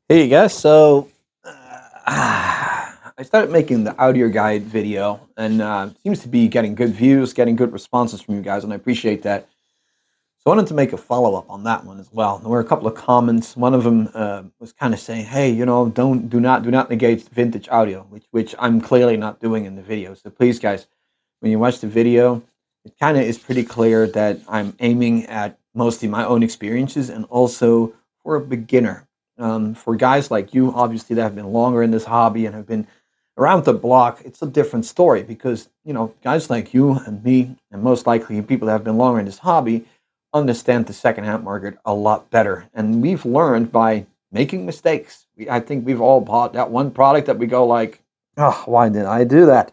Hey guys, so I started making the audio guide video, and seems to be getting good views, getting good responses from you guys, and I appreciate that. So I wanted to make a follow up on that one as well. There were a couple of comments. One of them was kind of saying, "Hey, do not negate vintage audio," which I'm clearly not doing in the video. So please, guys, when you watch the video, it kind of is pretty clear that I'm aiming at mostly my own experiences and also for a beginner. For guys like you, obviously, that have been longer in this hobby and have been around the block, it's a different story because, guys like you and me, and most likely people that have been longer in this hobby, understand the secondhand market a lot better. And we've learned by making mistakes. I think we've all bought that one product that we go like, oh, why did I do that?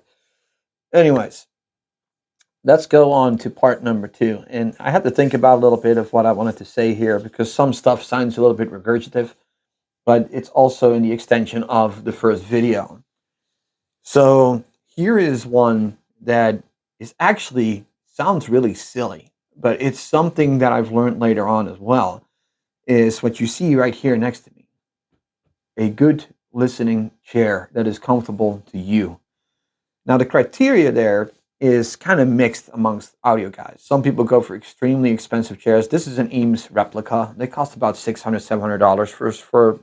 Anyways, let's go on to part number two. And I had to think about a little bit of what I wanted to say here because some stuff sounds a little bit regurgitative, but it's also in the extension of the first video. So here is one that is actually sounds really silly, but it's something that I've learned later on as well. Is what you see right here next to me, a good listening chair that is comfortable to you. Now, the criteria there is kind of mixed amongst audio guys. Some people go for extremely expensive chairs. This is an Eames replica. They cost about $600, $700 for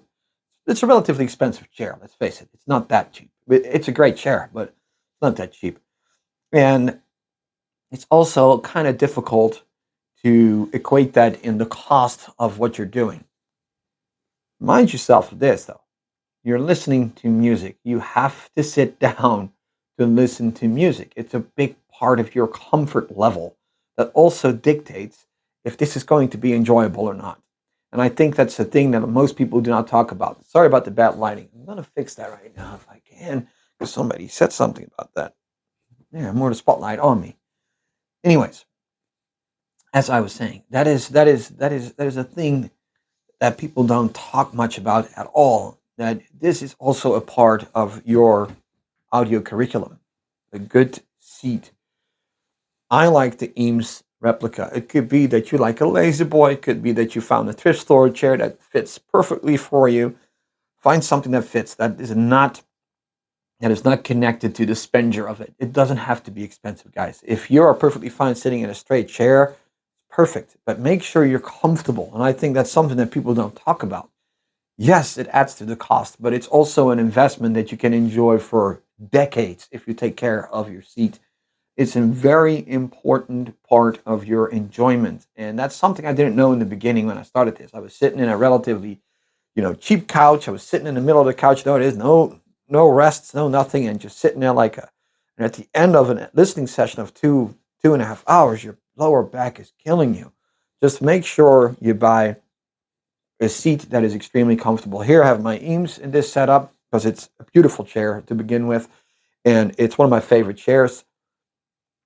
it's a relatively expensive chair. Let's face it, it's not that cheap. It's a great chair, but it's not that cheap. And it's also kind of difficult to equate that in the cost of what you're doing. Mind yourself of this, though. You're listening to music. You have to sit down to listen to music. It's a big part of your comfort level that also dictates if this is going to be enjoyable or not. And I think that's the thing that most people do not talk about. Sorry about the bad lighting. I'm going to fix that right now if I can, because somebody said something about that. Yeah, more the spotlight on me. Anyways, as I was saying, that is a thing that people don't talk much about at all. That this is also a part of your audio curriculum. A good seat. I like the Eames replica. It could be that you like a lazy boy. It could be that you found a thrift store chair that fits perfectly for you. Find something that fits. That is not connected to the spender of it. It doesn't have to be expensive, guys. If you are perfectly fine sitting in a straight chair, perfect. But make sure you're comfortable. And I think that's something that people don't talk about. Yes, it adds to the cost, but it's also an investment that you can enjoy for decades if you take care of your seat. It's a very important part of your enjoyment. And that's something I didn't know in the beginning when I started this. I was sitting in a relatively, cheap couch. I was sitting in the middle of the couch. No, it is no rests, no nothing, and just sitting there like a. And at the end of a listening session of 2.5 hours, your lower back is killing you. Just make sure you buy a seat that is extremely comfortable. Here I have my Eames in this setup because it's a beautiful chair to begin with, and it's one of my favorite chairs.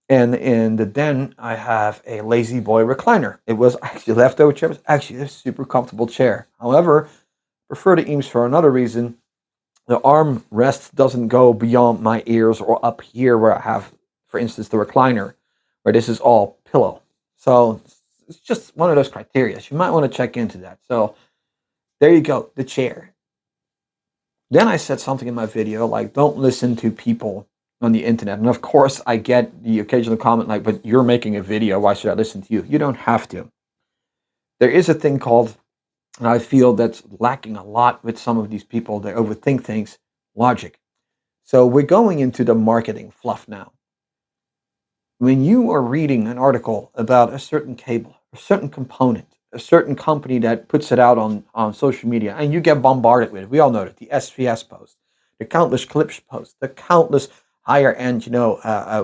And in the den, I have a Lazy Boy recliner. It was actually leftover chair. It was actually a super comfortable chair. However, prefer the Eames for another reason. The arm rest doesn't go beyond my ears or up here where I have, for instance, the recliner, where this is all pillow. So it's just one of those criteria. You might want to check into that. So there you go, the chair. Then I said something in my video like, don't listen to people on the internet. And of course, I get the occasional comment like, but you're making a video. Why should I listen to you? You don't have to. There is a thing called, and I feel that's lacking a lot with some of these people, they overthink things, logic. So we're going into the marketing fluff now. When you are reading an article about a certain cable, a certain component, a certain company that puts it out on social media, and you get bombarded with it. We all know that the SVS post, the countless clips posts, the countless higher end,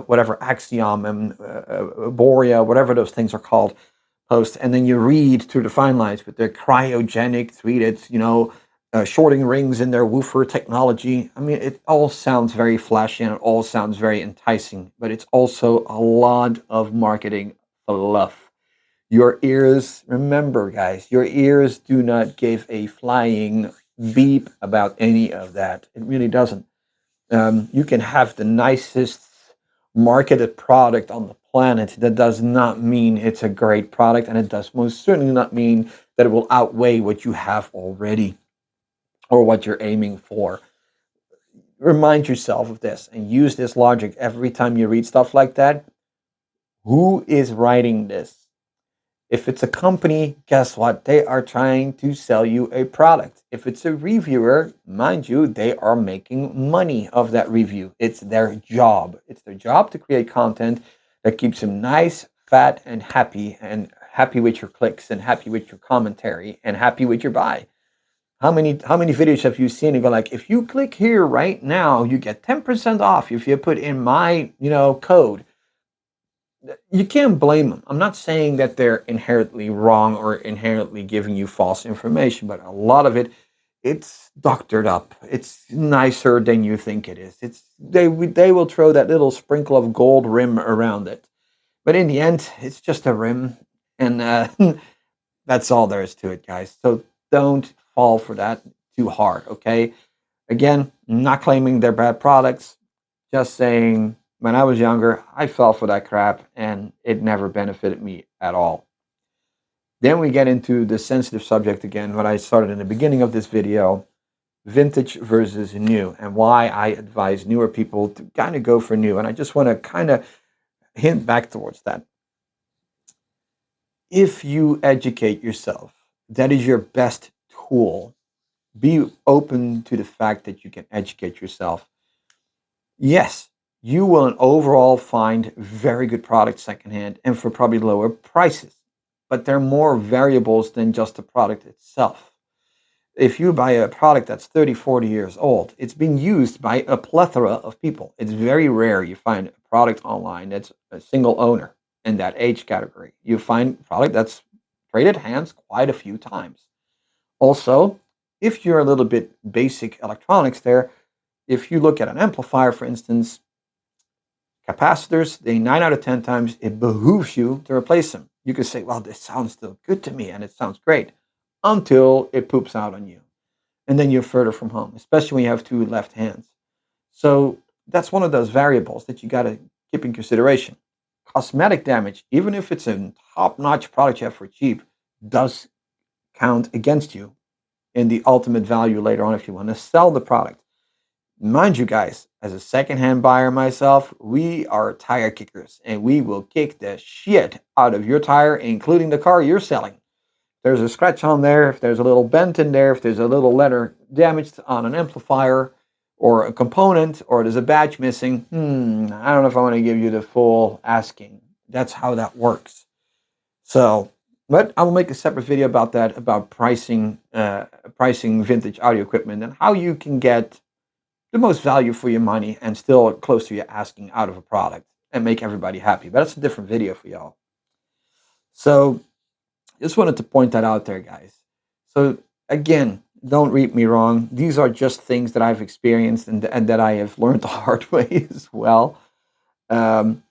whatever Axiom and Borea, whatever those things are called, posts, and then you read through the fine lines with their cryogenic treated, shorting rings in their woofer technology. I mean, it all sounds very flashy and it all sounds very enticing, but it's also a lot of marketing fluff. Your ears, remember, guys, your ears do not give a flying beep about any of that. It really doesn't. You can have the nicest marketed product on the planet. That does not mean it's a great product, and it does most certainly not mean that it will outweigh what you have already. or what you're aiming for. Remind yourself of this and use this logic every time you read stuff like that. Who is writing this? If it's a company, guess what? They are trying to sell you a product. If it's a reviewer, mind you, they are making money of that review. It's their job. It's their job to create content that keeps them nice, fat, and happy with your clicks and happy with your commentary and happy with your buy. How many videos have you seen and go like, if you click here right now, you get 10% off if you put in my, code. You can't blame them. I'm not saying that they're inherently wrong or inherently giving you false information, but a lot of it, it's doctored up. It's nicer than you think it is. They will throw that little sprinkle of gold rim around it, but in the end, it's just a rim, and that's all there is to it, guys. So don't fall for that too hard. Okay. Again, not claiming they're bad products, just saying when I was younger, I fell for that crap and it never benefited me at all. Then we get into the sensitive subject again, what I started in the beginning of this video, vintage versus new, and why I advise newer people to kind of go for new. And I just want to kind of hint back towards that. If you educate yourself, that is your best tool. Be open to the fact that you can educate yourself. Yes, you will overall find very good products secondhand and for probably lower prices. But there are more variables than just the product itself. If you buy a product that's 30, 40 years old, it's been used by a plethora of people. It's very rare you find a product online that's a single owner in that age category. You find a product that's traded hands quite a few times. Also, if you're a little bit basic electronics there, if you look at an amplifier, for instance, capacitors, they 9 out of 10 times, it behooves you to replace them. You could say, well, this sounds still good to me and it sounds great until it poops out on you. And then you're further from home, especially when you have two left hands. So that's one of those variables that you got to keep in consideration. Cosmetic damage, even if it's a top notch product you have for cheap, does count against you in the ultimate value later on if you want to sell the product. Mind you, guys, as a secondhand buyer myself, we are tire kickers and we will kick the shit out of your tire, including the car you're selling. If there's a scratch on there, if there's a little bent in there, if there's a little letter damaged on an amplifier or a component, or there's a badge missing, I don't know if I want to give you the full asking. That's how that works. So, but I will make a separate video about that, about pricing vintage audio equipment and how you can get the most value for your money and still close to your asking out of a product and make everybody happy. But that's a different video for y'all. So just wanted to point that out there, guys. So again, don't read me wrong. These are just things that I've experienced and that I have learned the hard way as well. Um,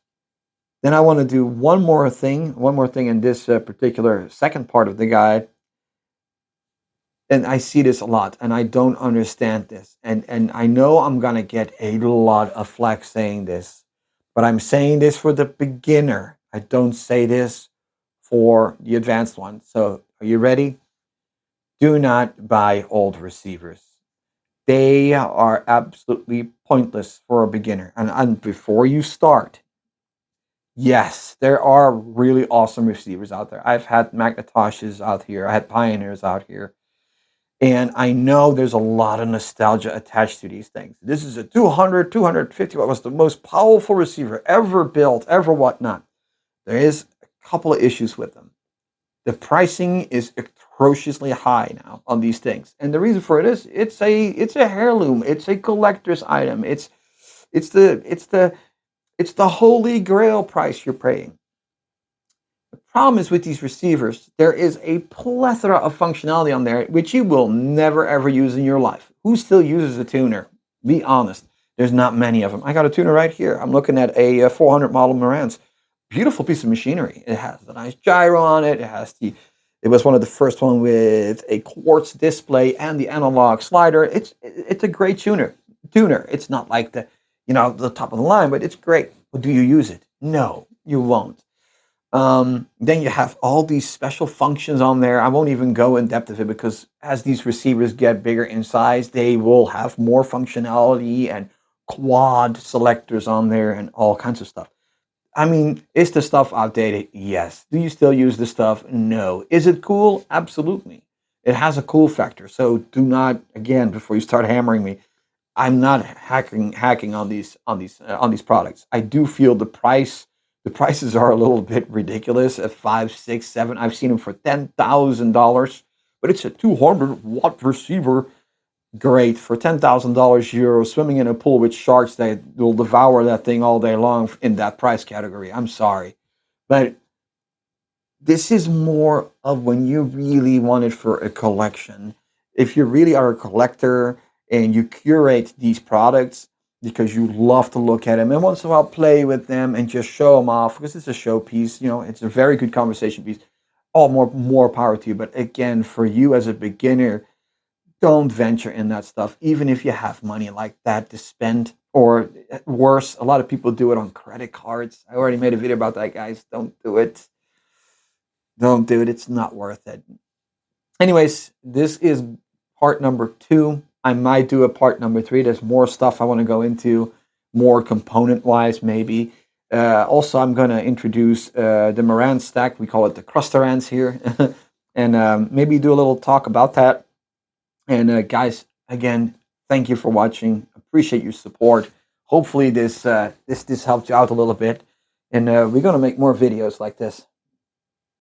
then I want to do one more thing in this particular second part of the guide. And I see this a lot, and I don't understand this. And I know I'm gonna get a lot of flack saying this, but I'm saying this for the beginner. I don't say this for the advanced one. So are you ready? Do not buy old receivers. They are absolutely pointless for a beginner. And before you start, yes, there are really awesome receivers out there. I've had Magnetoshes out here. I had Pioneers out here. And I know there's a lot of nostalgia attached to these things. This is a 200, 250, what was the most powerful receiver ever built, ever whatnot. There is a couple of issues with them. The pricing is atrociously high now on these things. And the reason for it is it's a heirloom, it's a collector's item. It's the holy grail price you're paying. The problem is with these receivers, there is a plethora of functionality on there which you will never ever use in your life. Who still uses a tuner? Be honest. There's not many of them. I got a tuner right here. I'm looking at a 400 model Marantz. Beautiful piece of machinery. It has a nice gyro on it. It was one of the first one with a quartz display and the analog slider. It's a great tuner. It's not like the top of the line, but it's great. But do you use it? No, you won't. Then you have all these special functions on there. I won't even go in depth of it because as these receivers get bigger in size, they will have more functionality and quad selectors on there and all kinds of stuff. I mean, is the stuff outdated? Yes. Do you still use the stuff? No. Is it cool? Absolutely. It has a cool factor. So do not, again, before you start hammering me, I'm not hacking on these products. I do feel the prices are a little bit ridiculous at 5, 6, 7. I've seen them for $10,000, but it's a 200-watt receiver. Great for $10,000. You're swimming in a pool with sharks that will devour that thing all day long in that price category. I'm sorry, but this is more of when you really want it for a collection. If you really are a collector and you curate these products because you love to look at them and once in a while play with them and just show them off because it's a showpiece, you know, it's a very good conversation piece. All more power to you. But again, for you as a beginner, don't venture in that stuff, even if you have money like that to spend. Or worse, a lot of people do it on credit cards. I already made a video about that, guys. Don't do it. Don't do it. It's not worth it. Anyways, this is part number 2. I might do a part number 3. There's more stuff I want to go into, more component wise, maybe. Also, I'm going to introduce the Moran stack. We call it the Crustarans here. And maybe do a little talk about that. And guys, again, thank you for watching. Appreciate your support. Hopefully, this helped you out a little bit. And we're going to make more videos like this.